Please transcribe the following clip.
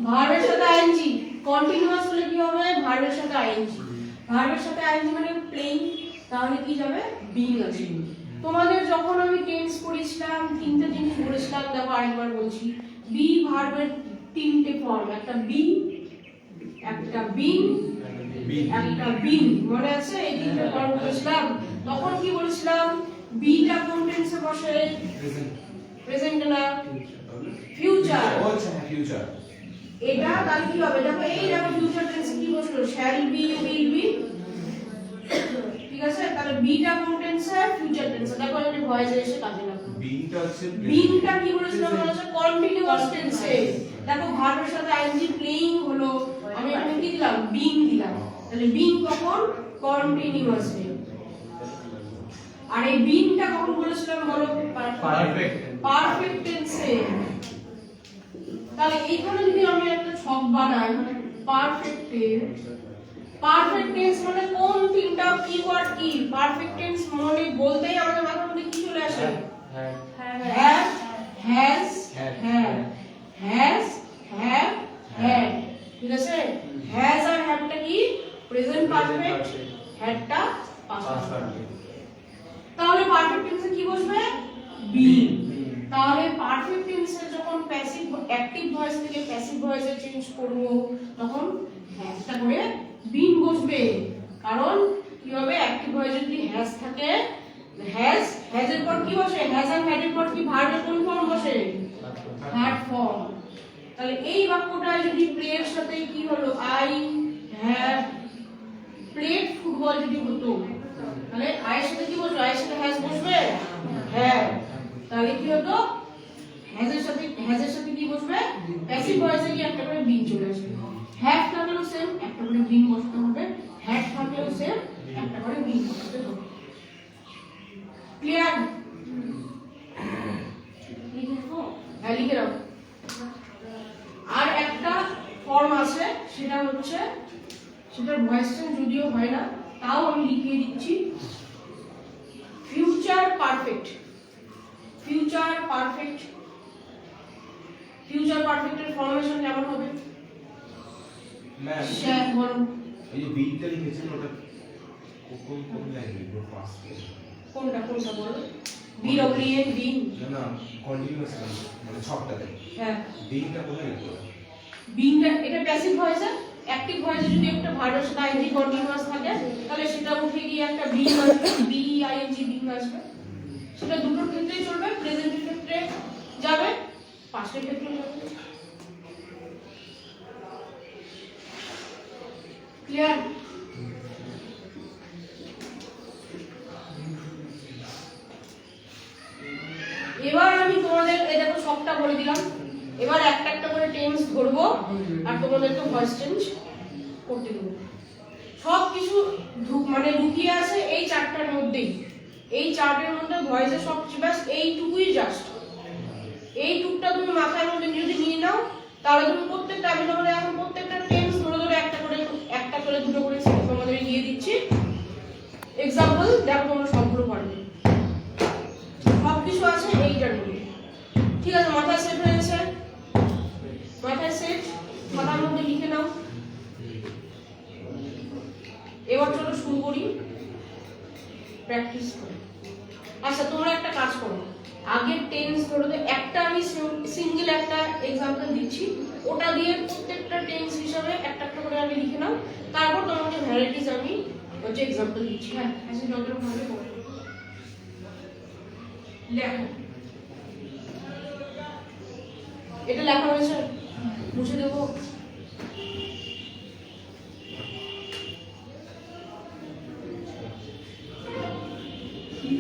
ভার্বের সাথে ING continuous হলে কি হবে ভার্বের সাথে আইএনজি ভার্বের সাথে আইএনজি মানে প্লেইং তাহলে কি যাবে বিং আসবে তোমাদের যখন আমি টেন্স পড়িয়েছিলাম তিনটে জিনিস বলেছিলাম দেখো আরেকবার বলছি বি ভার্বের তিনটে ফর্ম একটা বি একটা বিং একটা বিং মনে আছে এই তিনটে ফর্ম বলেছিলাম তখন কি বলেছিলাম বিটা কোন টেন্সে বসে প্রেজেন্ট না ফিউচার ফিউচার এটা তাহলে কি হবে দেখো এই দেখো ফিউচার টেন্সে কি বসলো শ্যাল বি উইল বি ঠিক আছে তাহলে বিটা কোন টেন্সে ফিউচার টেন্সে দেখো আমি ভয়েসে এসে কাজে লাগবে বিটা হচ্ছে বিটা কি বলেছিলাম মনে আছে কন্টিনিউয়াস টেন্সে দেখো ভার্বের সাথে আইএনজি প্লেইং হলো আমি এখানে কি দিলাম বিং দিলাম তাহলে বিং কখন কন্টিনিউয়াসলি আর এই বিংটা কখন বলেছিলাম বলো পারফেক্ট টেন্সে তাহলে এইখানে যদি আমি একটা ছক বানাই পারফেক্ট টেন্স মানে কোন তিনটা কিওয়ার্ড কি পারফেক্ট টেন্স মনে বলতেই আমাদের মাথার মধ্যে কি চলে আসে হ্যাভ হ্যাজ হ্যাভ হ্যাড ঠিক আছে হ্যাজ আর হ্যাভটা কি প্রেজেন্ট পারফেক্ট হ্যাডটা পাস্ট পারফেক্ট তাহলে পারফেক্ট টেন্সে কি বসবে বিং তাহলে পারফেক্ট টেন্সে যখন প্যাসিভ অ্যাক্টিভ ভয়েস থেকে প্যাসিভ ভয়েসে চেঞ্জ করব তখন হ্যাজটা করে বিং বসবে কারণ কি হবে অ্যাক্টিভ ভয়েসে যদি হ্যাজ থাকে হ্যাজের পর কি বসে হ্যাজ আর হ্যাডের পর কি ভার্বের কোন ফর্ম বসে হ্যাড ফর্ম তাহলে এই বাক্যটায় যদি প্লেয়ের সাথে কি হলো আই হ্যাভ প্লেড ফুটবল যদি হতো তাহলে আয়ের সাথে কি বসবে আয়ের সাথে হ্যাজ বসবে হ্যাঁ তাহলে কি হতো হ্যাজের সাথে কি বসবে প্যাসিভ ভয়েসে কি একটা করে বিং চলে আসবে হ্যাভ থাকলেও সেম একটা করে বিং বসতে হবে হ্যাড থাকলেও সেম একটা করে বিং বসতে হবে ক্লিয়ার লিখে রাখো আর একটা ফর্ম আছে সেটা হচ্ছে সেটার ভয়েস চেঞ্জ যদিও হয় না তাও আমি লিখিয়ে দিচ্ছি ফিউচার পারফেক্ট পারফেক্টের ফর্মেশন কেমন হবে ম্যাম শেয়ার করুন এই যে বিটা লিখেছেন ওটা কোন ল্যাঙ্গুয়েজ ফার্স্ট কোনটা বলো বি ডব্লিউ এন বি না কন্টিনিউয়াস মানে ছকটাতে হ্যাঁ বিটা কোথায় লিখবো বিংটা এটা প্যাসিভ ভয়েসে অ্যাক্টিভ ভয়েসে যদি একটা ভার্বের সাথে আইএনজি কন্টিনিউয়াস থাকে তাহলে সেটা উঠে গিয়ে একটা বিং আসবে বি আইএনজি বিং আসবে সেটা দুটোর ক্ষেত্রেই চলবে প্রেজেন্টের ক্ষেত্রে যাবে পাস্টের ক্ষেত্রে যাবে ক্লিয়ার এবার আমি তোমাদের এই দেখো সবটা বলে দিলাম এবার একটা একটা করে টেন্স ধরবো আর তোমাদেরকে ভয়েস চেঞ্জ করতে দেবো সব কিছু মানে লুকিয়ে আছে এই চারটার মধ্যেই এই চার্টের মধ্যে ভয়েসে সব বাস এইটুকুই জাস্ট এইটুকটা তুমি মাথার মধ্যে যদি নিয়ে নাও তাহলে তুমি প্রত্যেকটা আমি তোমাদের এখন প্রত্যেকটা টেন্স ধরে ধরে একটা করে দুটো করে তোমাদের দিয়ে দিচ্ছি এক্সাম্পল দেখো তোমরা সবগুলো পারবে সব কিছু আছে এইটার মধ্যে ঠিক আছে মাথায় সেট হয়ে গেছে মাথায় সেট মাথার মধ্যে লিখে নাও এবার চলো শুরু করি প্র্যাকটিস করে আচ্ছা তোমরা একটা কাজ করো আগের টেন্স ধরো তো একটা আমি সিঙ্গেল একটা एग्जांपल দিচ্ছি ওটা দিয়ে প্রত্যেকটা টেন্স হিসাবে একটা একটা করে আমি লিখে নাও তারপর তোমাকে ভ্যারাইটিজ আমি হচ্ছে एग्जांपल দিচ্ছি হ্যাঁ ऐसे যতটা ভাবে করো লেখো এটা লেখা হয়েছে মুছে দেবো কি